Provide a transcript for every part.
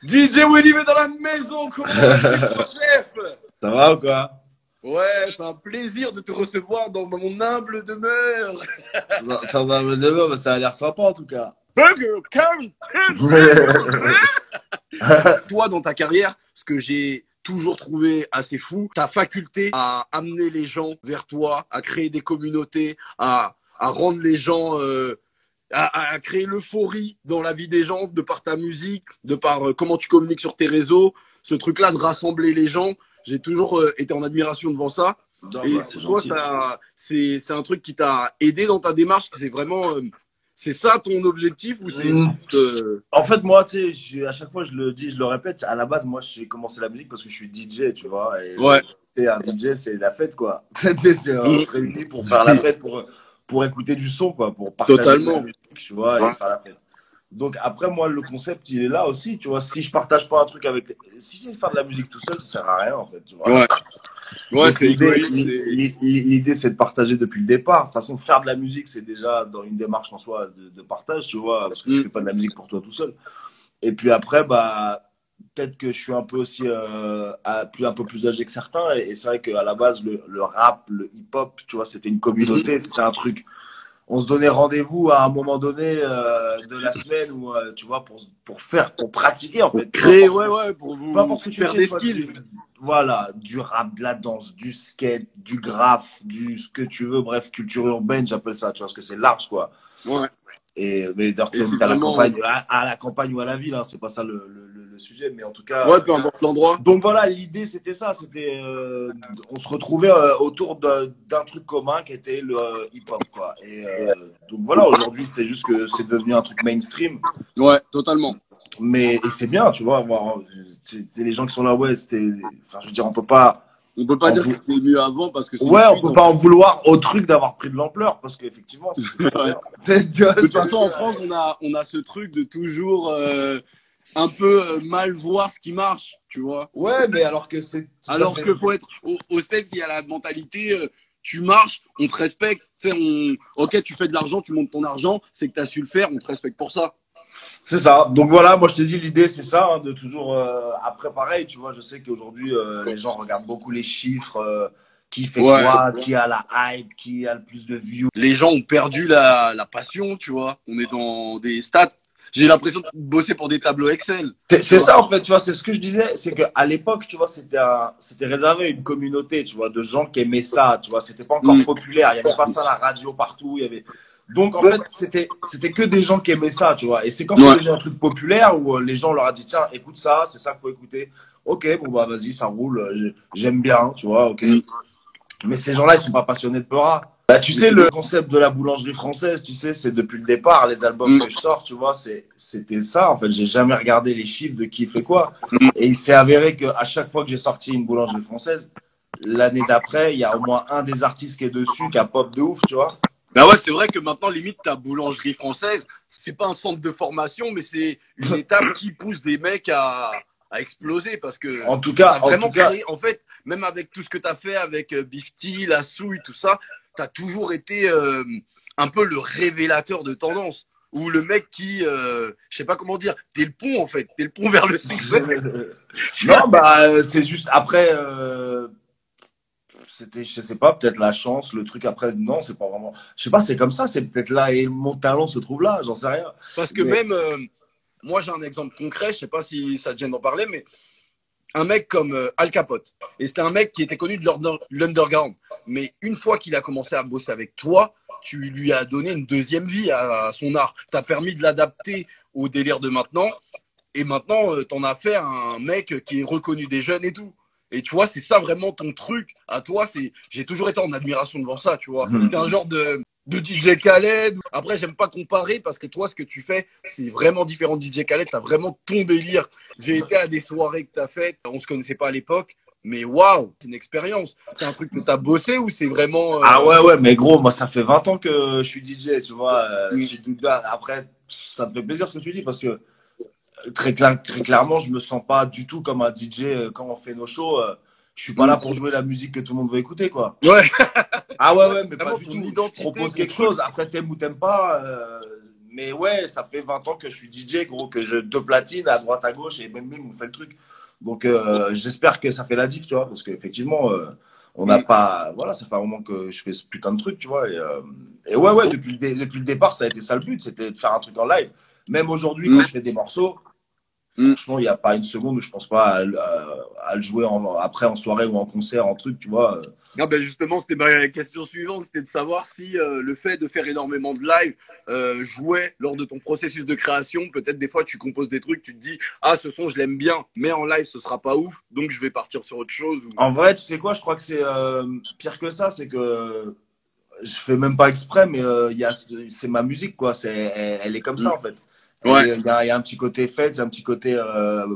DJ Willy est dans la maison, comment vas-tu, mon chef? Ça va ou quoi? Ouais, c'est un plaisir de te recevoir dans mon humble demeure. T'en as le débat, mais ça a l'air sympa en tout cas. Burger, Karen, toi, dans ta carrière, ce que j'ai toujours trouvé assez fou, ta faculté à amener les gens vers toi, à créer des communautés, à rendre les gens, à créer l'euphorie dans la vie des gens, de par ta musique, de par comment tu communiques sur tes réseaux, ce truc-là de rassembler les gens. J'ai toujours été en admiration devant ça. Non, Et bah, c'est toi, gentil. c'est un truc qui t'a aidé dans ta démarche. C'est vraiment, c'est ça ton objectif ou c'est En fait, moi, tu sais, à chaque fois, je le dis, je le répète, à la base, moi, j'ai commencé la musique parce que je suis DJ, tu vois. Et ouais. un DJ, c'est la fête, quoi. Tu sais, on se réunit pour faire la fête, pour écouter du son, quoi, pour partager Totalement. la musique, tu vois, et faire la fête. Donc, après, moi, le concept, il est là aussi, tu vois. Si je partage pas un truc avec. Si c'est faire de la musique tout seul, ça sert à rien, en fait, tu vois. Ouais. Ouais, c'est l'idée, c'est de partager depuis le départ. De toute façon, faire de la musique, c'est déjà dans une démarche en soi de partage, tu vois, parce que tu fais pas de la musique pour toi tout seul. Et puis après, bah, peut-être que je suis un peu aussi un peu plus âgé que certains. Et c'est vrai qu'à la base, le rap, le hip-hop, tu vois, c'était une communauté, c'était un truc. On se donnait rendez-vous à un moment donné de la semaine où, tu vois, pour pratiquer, en fait. Créer, ouais, pour Peu importe vous ce que tu faire fais, des soit skills. voilà, du rap, de la danse, du skate, du graphe, du ce que tu veux, bref, culture urbaine, j'appelle ça, tu vois, parce que c'est large, quoi. Ouais. Mais d'ailleurs, tu es à la campagne, à la campagne ou à la ville, hein, c'est pas ça le sujet, mais en tout cas. Ouais, peu importe l'endroit. Donc voilà, l'idée c'était ça, c'était on se retrouvait autour d'un truc commun qui était le hip-hop, quoi. Et donc voilà, aujourd'hui c'est juste que c'est devenu un truc mainstream. Ouais, totalement. Et c'est bien, tu vois. C'est les gens qui sont là, ouais, c'était. Enfin, je veux dire, on peut pas. On peut pas dire que c'était mieux avant parce que c'est. Ouais, on peut pas en vouloir au truc d'avoir pris de l'ampleur parce qu'effectivement, c'est très bien. De toute façon, en France, on a ce truc de toujours un peu mal voir ce qui marche, tu vois. Ouais, mais alors que c'est. Alors que faut être au States, il y a la mentalité. Tu marches, on te respecte. Tu sais, ok, tu fais de l'argent, tu montes ton argent, c'est que tu as su le faire, on te respecte pour ça. C'est ça. Donc voilà, moi je te dis, l'idée c'est ça, hein, de toujours. Après, pareil, tu vois, je sais qu'aujourd'hui, les gens regardent beaucoup les chiffres, qui fait quoi, qui a la hype, qui a le plus de views. Les gens ont perdu la passion, tu vois. On est dans des stats. J'ai l'impression de bosser pour des tableaux Excel. C'est ça en fait, tu vois, c'est ce que je disais, c'est qu'à l'époque, tu vois, c'était réservé à une communauté, tu vois, de gens qui aimaient ça, tu vois, c'était pas encore populaire, il y avait pas ça à la radio partout, il y avait. Donc en fait, c'était que des gens qui aimaient ça, tu vois, et c'est quand c'est devenu un truc populaire où les gens leur a dit tiens, écoute ça, c'est ça qu'il faut écouter. Ok, bon bah vas-y, ça roule, j'aime bien, tu vois, ok. Mais ces gens-là, ils sont pas passionnés de Peura. Bah, tu sais, le concept de la boulangerie française, tu sais, c'est depuis le départ, les albums que je sors, tu vois, c'était ça. En fait, j'ai jamais regardé les chiffres de qui fait quoi. Et il s'est avéré qu'à chaque fois que j'ai sorti une boulangerie française, l'année d'après, il y a au moins un des artistes qui est dessus, qui a pop de ouf, tu vois. Bah ouais, c'est vrai que maintenant, limite, ta boulangerie française, c'est pas un centre de formation, mais c'est une étape qui pousse des mecs à exploser parce que. En tout cas, créé, en fait, même avec tout ce que tu as fait avec Bifty, la souille, tout ça, tu as toujours été un peu le révélateur de tendance. Ou le mec qui, je sais pas comment dire, t'es le pont en fait, t'es le pont vers le succès. Non, bah, c'est juste après, c'était, je sais pas, peut-être la chance, le truc après, non, c'est pas vraiment. Je sais pas, c'est comme ça, c'est peut-être là et mon talent se trouve là, j'en sais rien. Parce que même, moi j'ai un exemple concret, je sais pas si ça te gêne d'en parler, mais un mec comme Al Capote. Et c'était un mec qui était connu de l'underground. Mais une fois qu'il a commencé à bosser avec toi, tu lui as donné une deuxième vie à son art. Tu as permis de l'adapter au délire de maintenant. Et maintenant, t'en as fait un mec qui est reconnu des jeunes et tout. Et tu vois, c'est ça vraiment ton truc. À toi, j'ai toujours été en admiration devant ça, tu vois. T'es un genre de DJ Khaled. Après, j'aime pas comparer parce que toi, ce que tu fais, c'est vraiment différent de DJ Khaled. T'as vraiment ton délire. J'ai été à des soirées que t'as faites. On se connaissait pas à l'époque. Mais waouh, c'est une expérience. C'est un truc que t'as bossé ou c'est vraiment. Ah ouais, mais gros, moi, ça fait 20 ans que je suis DJ, tu vois. Après, ça me fait plaisir ce que tu dis parce que très clairement, je me sens pas du tout comme un DJ quand on fait nos shows. Je suis pas là pour jouer la musique que tout le monde veut écouter, quoi. Ouais. Ah ouais, mais pas Vraiment, du ton tout. Je identité, propose ton quelque truc. chose. Après, t'aimes ou t'aimes pas. Mais ouais, ça fait 20 ans que je suis DJ, gros, que je deux platines à droite, à gauche, et même on fait le truc. Donc, j'espère que ça fait la diff, tu vois, parce qu'effectivement, on n'a pas. Voilà, ça fait un moment que je fais ce putain de truc, tu vois. Et ouais, depuis le départ, ça a été ça le but, c'était de faire un truc en live. Même aujourd'hui, quand je fais des morceaux, franchement, il n'y a pas une seconde où je pense pas à le jouer après en soirée ou en concert, en truc, tu vois. Non, ben justement, c'était ma question suivante, c'était de savoir si le fait de faire énormément de live jouait lors de ton processus de création. Peut-être des fois, tu composes des trucs, tu te dis, ah, ce son, je l'aime bien, mais en live, ce sera pas ouf, donc je vais partir sur autre chose. Ou... En vrai, tu sais quoi, je crois que c'est pire que ça, c'est que je fais même pas exprès, mais c'est ma musique, quoi. Elle est comme ça, en fait. Ouais. Il y a un petit côté fête, un petit côté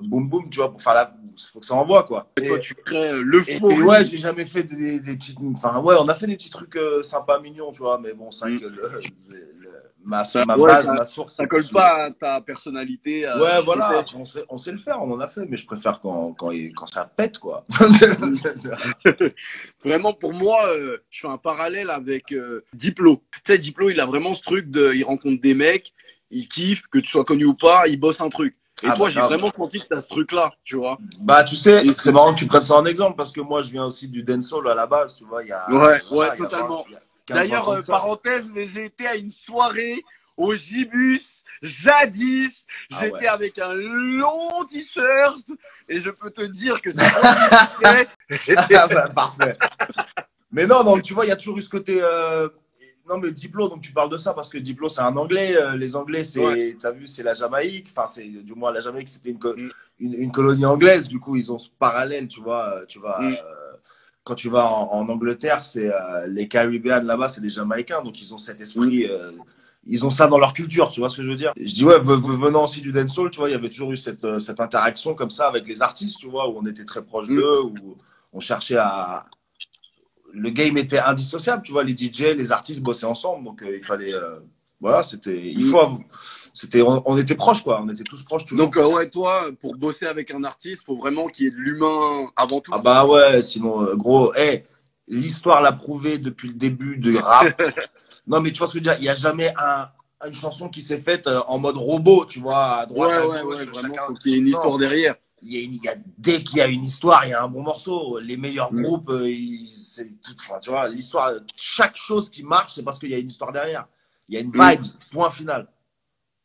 boum boum, tu vois, pour faire la. Il faut que ça envoie, quoi. Et toi, tu crées Et l'euphorie. ouais, j'ai jamais fait des petites. Enfin, ouais, on a fait des petits trucs sympas, mignons, tu vois, mais bon, c'est vrai que ma base, ma source. Ça colle pas à ta personnalité. Ouais, voilà, on sait le faire, on en a fait, mais je préfère quand ça pète, quoi. Vraiment, pour moi, je fais un parallèle avec Diplo. Tu sais, Diplo, il a vraiment ce truc de. Il rencontre des mecs, il kiffe, que tu sois connu ou pas, il bosse un truc. Et toi, j'ai vraiment senti que tu as ce truc-là, tu vois. Bah, tu sais, c'est marrant que tu prennes ça en exemple parce que moi, je viens aussi du dancehall à la base, tu vois. Ouais, totalement. D'ailleurs, parenthèse, mais j'ai été à une soirée au Gibus, jadis. J'étais avec un long t-shirt et je peux te dire que c'est parfait. Mais non, donc tu vois, il y a toujours eu ce côté. Non, mais Diplo, donc tu parles de ça parce que Diplo, c'est un Anglais. Les Anglais, t'as vu, c'est la Jamaïque. Enfin, du moins, la Jamaïque, c'était une colonie anglaise. Du coup, ils ont ce parallèle, tu vois. Quand tu vas en Angleterre, c'est les Caribéens là-bas, c'est des Jamaïcains. Donc, ils ont cet esprit. Ils ont ça dans leur culture, tu vois ce que je veux dire. Je dis, ouais, venant aussi du dancehall, tu vois, il y avait toujours eu cette interaction comme ça avec les artistes, tu vois, où on était très proche d'eux, où on cherchait à. Le game était indissociable, tu vois, les DJ, les artistes bossaient ensemble, donc il fallait, voilà, on était proches, quoi, on était tous proches toujours. Donc ouais, toi, pour bosser avec un artiste, faut vraiment qu'il y ait de l'humain avant tout. Ah bah ouais, sinon, gros, l'histoire l'a prouvé depuis le début du rap. Non, mais tu vois ce que je veux dire, il n'y a jamais une chanson qui s'est faite en mode robot, tu vois, à droite, à gauche, vraiment, chacun. faut qu'il y ait une histoire derrière. Dès qu'il y a une histoire, il y a un bon morceau. Les meilleurs groupes, c'est tout. Enfin, tu vois, l'histoire, chaque chose qui marche, c'est parce qu'il y a une histoire derrière. Il y a une vibe, point final.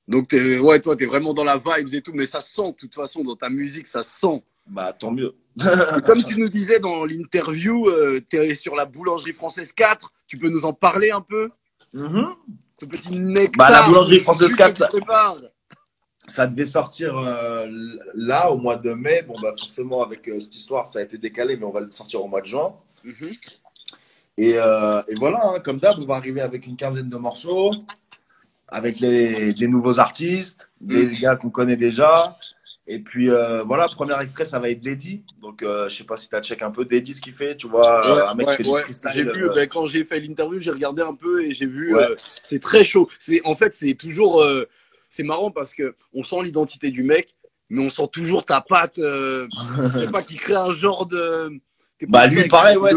Donc, toi, t'es vraiment dans la vibe et tout, mais ça sent, de toute façon, dans ta musique, ça sent. Bah, tant mieux. Comme tu nous disais dans l'interview, t'es sur la boulangerie française 4. Tu peux nous en parler un peu? Ce petit nectar. Bah, la boulangerie française 4, ça devait sortir là, au mois de mai. Bon, bah, forcément, avec cette histoire, ça a été décalé, mais on va le sortir au mois de juin. Et voilà, hein, comme d'hab, on va arriver avec une quinzaine de morceaux, avec des nouveaux artistes, des gars qu'on connaît déjà. Et puis, voilà, premier extrait, ça va être Daddy. Donc, je sais pas si tu as check un peu Daddy, ce qu'il fait. Tu vois, un mec qui fait du freestyle. J'ai vu, quand j'ai fait l'interview, j'ai regardé un peu et j'ai vu, c'est très chaud. En fait, c'est toujours... c'est marrant parce que on sent l'identité du mec, mais on sent toujours ta patte, je sais pas, qui crée un genre de. Bah lui, pareil, ouais,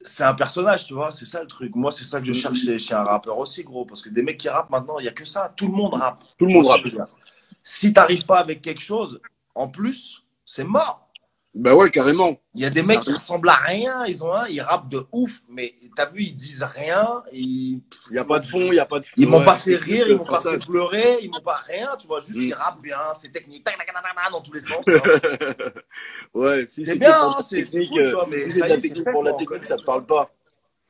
c'est un personnage, tu vois, c'est ça le truc. Moi, c'est ça que je cherche chez un rappeur aussi, gros, parce que des mecs qui rappent maintenant, il y a que ça. Tout le monde rappe. Tout le monde rappe. Si t'arrives pas avec quelque chose, en plus, c'est mort. Bah ouais, carrément. Il y a des mecs qui ressemblent à rien, ils rappent de ouf, mais t'as vu, ils disent rien. Il y a pas de fond, il y a pas de. Ils m'ont pas fait rire, ils m'ont pas fait pleurer, ils m'ont pas rien, tu vois, juste ils rappent bien, c'est technique, dans tous les sens. Ouais, si c'est bien, c'est cool, tu vois, mais si c'est de la technique pour la technique, ça te parle pas.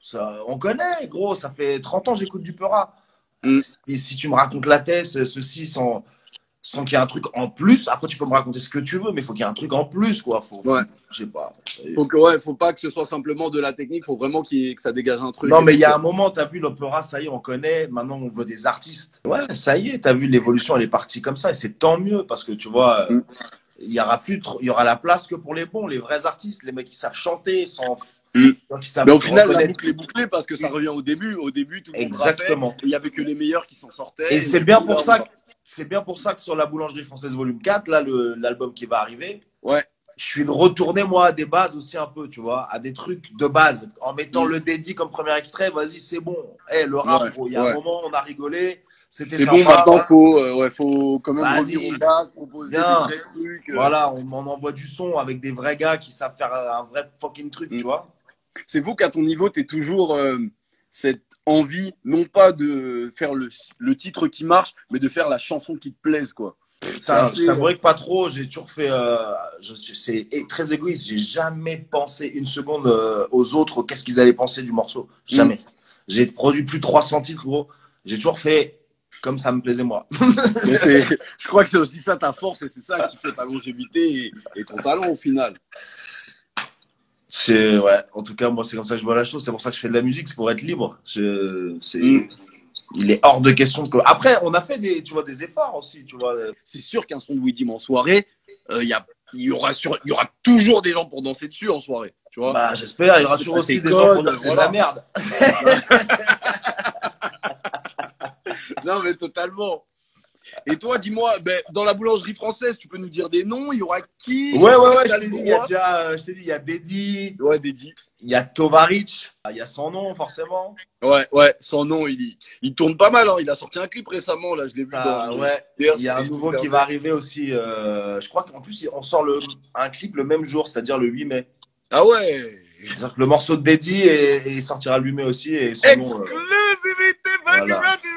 Ça, on connaît, gros, ça fait 30 ans que j'écoute du Peura. Si tu me racontes la thèse, ceci sans qu'il y ait un truc en plus, après tu peux me raconter ce que tu veux, mais il faut qu'il y ait un truc en plus, quoi. Je sais pas. Faut pas que ce soit simplement de la technique, faut vraiment que ça dégage un truc. Non, mais il y a un moment, t'as vu l'opéra, ça y est, on connaît, maintenant on veut des artistes. Ouais, ça y est, t'as vu l'évolution, elle est partie comme ça, et c'est tant mieux, parce que tu vois, il y aura la place que pour les bons, les vrais artistes, les mecs qui savent chanter, mais au final, la boucle est bouclée parce que ça revient au début. Au début, tout le monde rappait, il y avait que les meilleurs qui s'en sortaient. Et c'est bien pour ça. C'est bien pour ça que sur la boulangerie française volume 4, là, l'album qui va arriver, je suis retourné, moi, à des bases aussi un peu, tu vois, à des trucs de base. En mettant le Daddy comme premier extrait, vas-y, c'est bon. Le rap, il y a un moment, on a rigolé, C'était C'est bon, sympa. maintenant, faut quand même revenir Vas-y, aux bases, proposer des viens. vrais trucs. Voilà, on m'en envoie du son avec des vrais gars qui savent faire un vrai fucking truc, tu vois. C'est vous qu'à ton niveau, tu es toujours cette envie, non pas de faire le titre qui marche, mais de faire la chanson qui te plaise, quoi. C'est Putain, je assez. t'avouerai que pas trop. J'ai toujours fait. C'est très égoïste. J'ai jamais pensé une seconde aux autres, qu'est-ce qu'ils allaient penser du morceau. Jamais. J'ai produit plus de 300 titres, gros. J'ai toujours fait comme ça me plaisait, moi. Je crois que c'est aussi ça ta force et c'est ça qui fait ta longévité et ton talent au final. Ouais. En tout cas, moi, c'est comme ça que je vois la chose. C'est pour ça que je fais de la musique, c'est pour être libre. Il est hors de question que. Après, on a fait tu vois, des efforts aussi, tu vois. C'est sûr qu'un son de Widim en soirée, il y aura toujours des gens pour danser dessus en soirée. Tu vois. Bah, j'espère. Il y aura toujours aussi des gens pour dire que c'est de la merde. Non, mais totalement. Et toi, dis-moi, dans la boulangerie française, tu peux nous dire des noms? Il y aura qui? Ouais. Je t'ai dit, il y a déjà, il y a Dedi. Ouais, Dedi. Il y a Tovaric. Il y a son nom, forcément. Ouais, son nom, il tourne pas mal. Hein. Il a sorti un clip récemment, là, je l'ai vu. Ouais. Il y a un nouveau qui va arriver aussi. Je crois qu'en plus, on sort un clip le même jour, c'est-à-dire le 8 mai. Ah ouais. C'est-à-dire que le morceau de Dedi et sortira le 8 mai aussi. Et son exclusivité voilà. Radio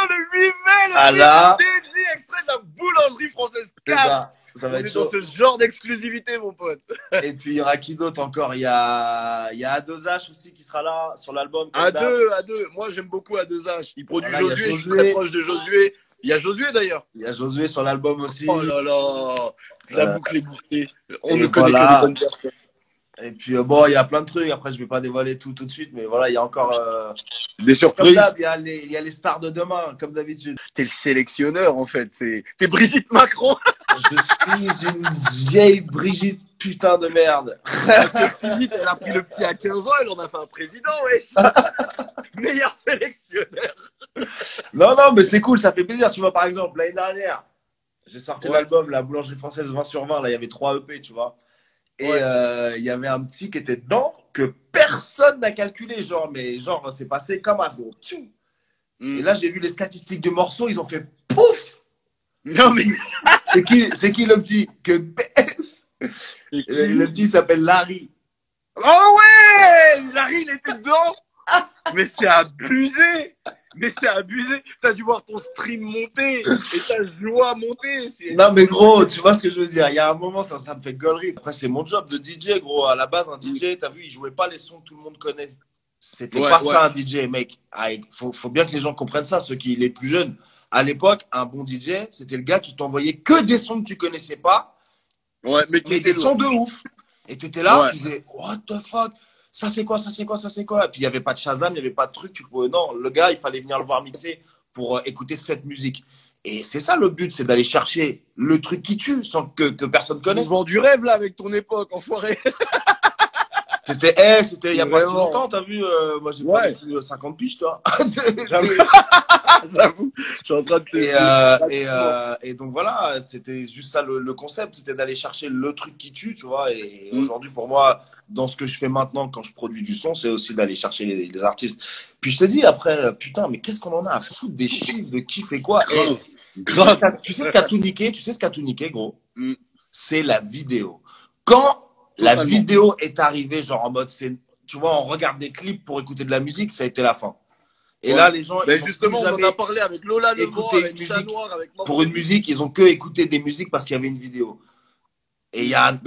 le 8 mai, le Dedi, extrait de la boulangerie française 4. Ça va On être est chaud. dans ce genre d'exclusivité, mon pote. Et puis, il y aura qui d'autre encore? Il y a A2H aussi qui sera là sur l'album. A2. Moi, j'aime beaucoup A2H. Il produit voilà, Josué, je suis très proche de Josué. Il y a Josué d'ailleurs. Il y a Josué sur l'album aussi. Oh là là, la boucle est bouclée. On ne voilà. connaît que les bonnes personnes. Et puis, bon, il y a plein de trucs. Après, je vais pas dévoiler tout de suite. Mais voilà, il y a encore des surprises. Comme d'hab, il y a les stars de demain, comme d'habitude. T'es le sélectionneur, en fait. T'es Brigitte Macron. Je suis une vieille Brigitte putain de merde. Parce que Brigitte, elle a pris le petit à 15 ans, elle en a fait un président, wesh. Meilleur sélectionneur. Non, mais c'est cool, ça fait plaisir. Tu vois, par exemple, l'année dernière, j'ai sorti l'album La Boulangerie Française 20/20. Là, il y avait 3 EP, tu vois. Et il y avait un petit qui était dedans que personne n'a calculé. Genre, c'est passé comme as, gros. Et là, j'ai vu les statistiques du morceau, ils ont fait pouf. Non, mais. c'est qui le petit que le petit s'appelle Larry. Oh ouais, Larry, il était dedans. Mais c'est abusé. T'as dû voir ton stream monter et ta joie monter. Non, mais gros, tu vois ce que je veux dire. Il y a un moment, ça me fait gaulerie. Après, c'est mon job de DJ, gros. À la base, un DJ, t'as vu, il jouait pas les sons que tout le monde connaît. C'était pas ça, un DJ, mec. Faut bien que les gens comprennent ça, ceux qui les plus jeunes. À l'époque, un bon DJ, c'était le gars qui t'envoyait que des sons que tu connaissais pas. Ouais, mais des sons de ouf. Et t'étais là, tu disais, what the fuck? Ça c'est quoi? Et puis il n'y avait pas de Shazam, il n'y avait pas de truc. Non, le gars, il fallait venir le voir mixer pour écouter cette musique. Et c'est ça le but, c'est d'aller chercher le truc qui tue sans que personne connaisse. Tu vends du rêve là avec ton époque, enfoiré. C'était il n'y a pas si longtemps, t'as vu, moi j'ai pas vécu 50 piges, toi. J'avoue, je suis en train de et donc voilà, c'était juste ça le concept, c'était d'aller chercher le truc qui tue, tu vois. Et aujourd'hui, pour moi, dans ce que je fais maintenant, quand je produis du son, c'est aussi d'aller chercher les artistes. Puis je te dis après, putain, mais qu'est-ce qu'on en a à foutre des chiffres, de qui fait quoi? Tu sais ce qu'a tout niqué, gros? C'est la vidéo. Quand la vidéo est arrivée, genre en mode, tu vois, on regarde des clips pour écouter de la musique, ça a été la fin. Et là, les gens, mais justement, on en a parlé avec Lola Levent, avec musique, Noir, avec pour une musique, ils ont que écouté des musiques parce qu'il y avait une vidéo. Et il y a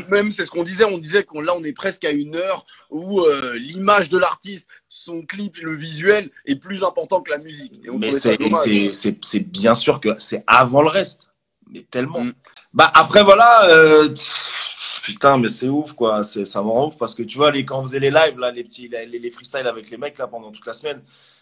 même c'est ce qu'on disait, on est presque à une heure où l'image de l'artiste, son clip, le visuel est plus important que la musique. Mais c'est bien sûr que c'est avant le reste, mais tellement. Bah après voilà. Putain, mais c'est ouf, quoi. Ça me rend ouf parce que tu vois, quand on faisait les lives, là, les freestyles avec les mecs, là, pendant toute la semaine,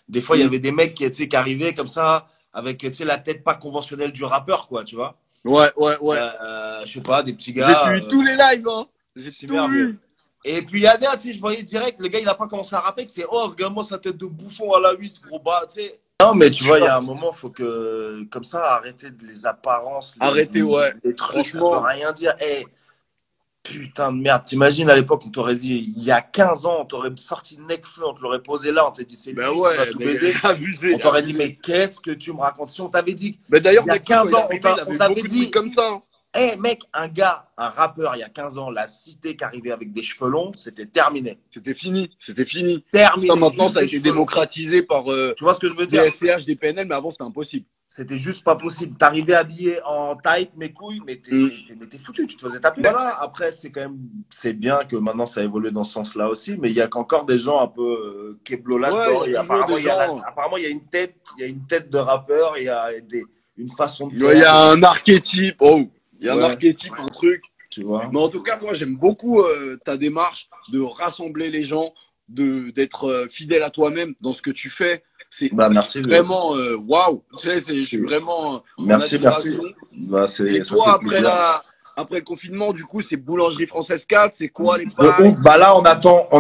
des fois, il y avait des mecs qui arrivaient comme ça, avec, la tête pas conventionnelle du rappeur, quoi, tu vois. Ouais. Je sais pas, des petits gars. J'ai suivi tous les lives, hein. J'ai tout vu. Et puis, il y a des, tu sais, je voyais direct, le gars, il a pas commencé à rapper, que c'est, oh, regarde-moi sa tête de bouffon à la huisse, gros bas, tu sais. Non, mais tu vois, il y a un moment, faut que, comme ça, arrêter de les apparences. Les trucs, ça veut rien dire. Putain de merde, t'imagines à l'époque, on t'aurait dit, il y a 15 ans, on t'aurait sorti le Nekfeu, on te l'aurait posé là, on t'aurait dit, c'est lui Ben qui ouais, va tout mais baiser. abusé. On t'aurait dit, mais qu'est-ce que tu me racontes? Si on t'avait dit, Mais d'ailleurs, il y a Nekfeu, quand 15 il est ans, arrivé, il on avait t'avait beaucoup de dit, trucs comme ça. Hein. hé mec, un gars, un rappeur, il y a 15 ans, la cité qui arrivait avec des cheveux longs, c'était terminé. C'était fini, c'était fini. Terminé. Ça, maintenant, Juste ça a des été cheveux longs. démocratisé par Tu vois ce que je veux des dire? SCH, des PNL, mais avant, c'était impossible. C'était juste pas possible. T'arrivais habillé en tight, mes couilles, mais t'es foutu, tu te faisais taper. Voilà, après, c'est bien que maintenant ça évolue dans ce sens-là aussi, mais il y a qu'encore des gens un peu keblo là-dedans. Ouais, il y Et a toujours des gens. apparemment, il y a une tête de rappeur, il y a une façon de faire. Ouais, il y a un archétype. Oh, il y a un Ouais. archétype, un truc. Tu vois. Mais en tout cas, moi, j'aime beaucoup ta démarche de rassembler les gens, d'être fidèle à toi-même dans ce que tu fais. C'est Merci. vraiment waouh. Tu sais, je suis vraiment en Merci. admiration. Bah, Et ça toi, fait plaisir. après le confinement, du coup, c'est Boulangerie Française 4, c'est quoi les De bails? ouf. Bah là, on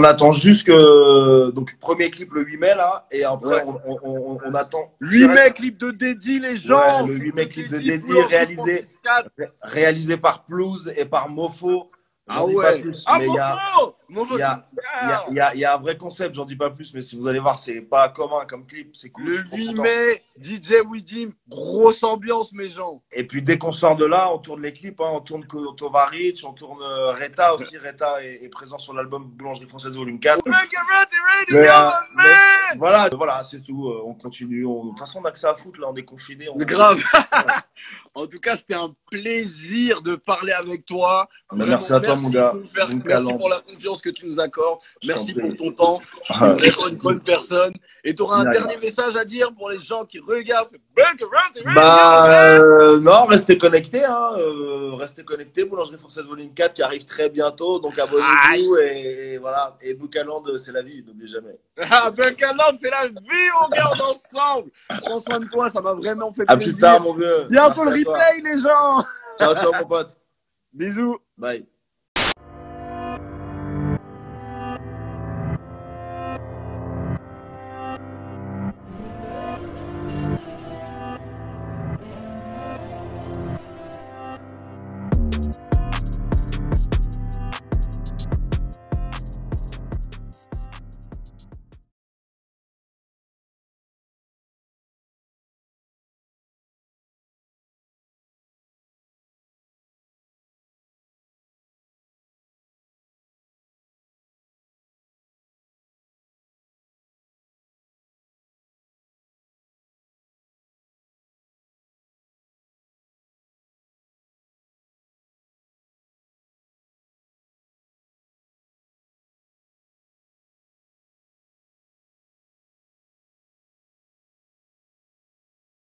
attend juste que. Donc, premier clip le 8 mai, là. Et après, Ouais. on attend. 8 mai, clip de Dédi, les gens. Ouais, le 8 mai, clip de Dédi, Boulangerie Française 4. réalisé par Plouse et par Mofo. Ah J'en dis pas ouais. plus, Ah, mais il y a. Mofo, Il y a, il y a un vrai concept, j'en dis pas plus, mais si vous allez voir, c'est pas commun comme clip, c'est cool. Le 8 mai, DJ Widim, grosse ambiance, mes gens. Et puis dès qu'on sort de là, on tourne les clips, hein, on tourne Tovaric, on tourne Reta aussi. Reta est présent sur l'album Boulangerie Française Volume 4. Mais, voilà, c'est tout. On continue. De toute façon, on a que ça à foutre, là, on est confinés. Grave. En tout cas, c'était un plaisir de parler avec toi. Vraiment, merci à toi, mon gars. Merci pour la confiance que tu nous accordes. Merci pour ton temps. Tu es vraiment une bonne personne. Et tu auras un dernier message à dire pour les gens qui regardent. Non, restez connectés. Hein. Restez connectés. Boulangerie Française Volume 4 qui arrive très bientôt. Donc abonnez-vous. Et voilà. Et Boucaland, c'est la vie. N'oubliez jamais. Ah, Boucaland, c'est la vie, on garde ensemble. Prends soin de toi. Ça m'a vraiment fait plaisir. À plus tard, mon vieux. Bientôt le replay, les gens. Ciao, ciao, mon pote. Bisous. Bye.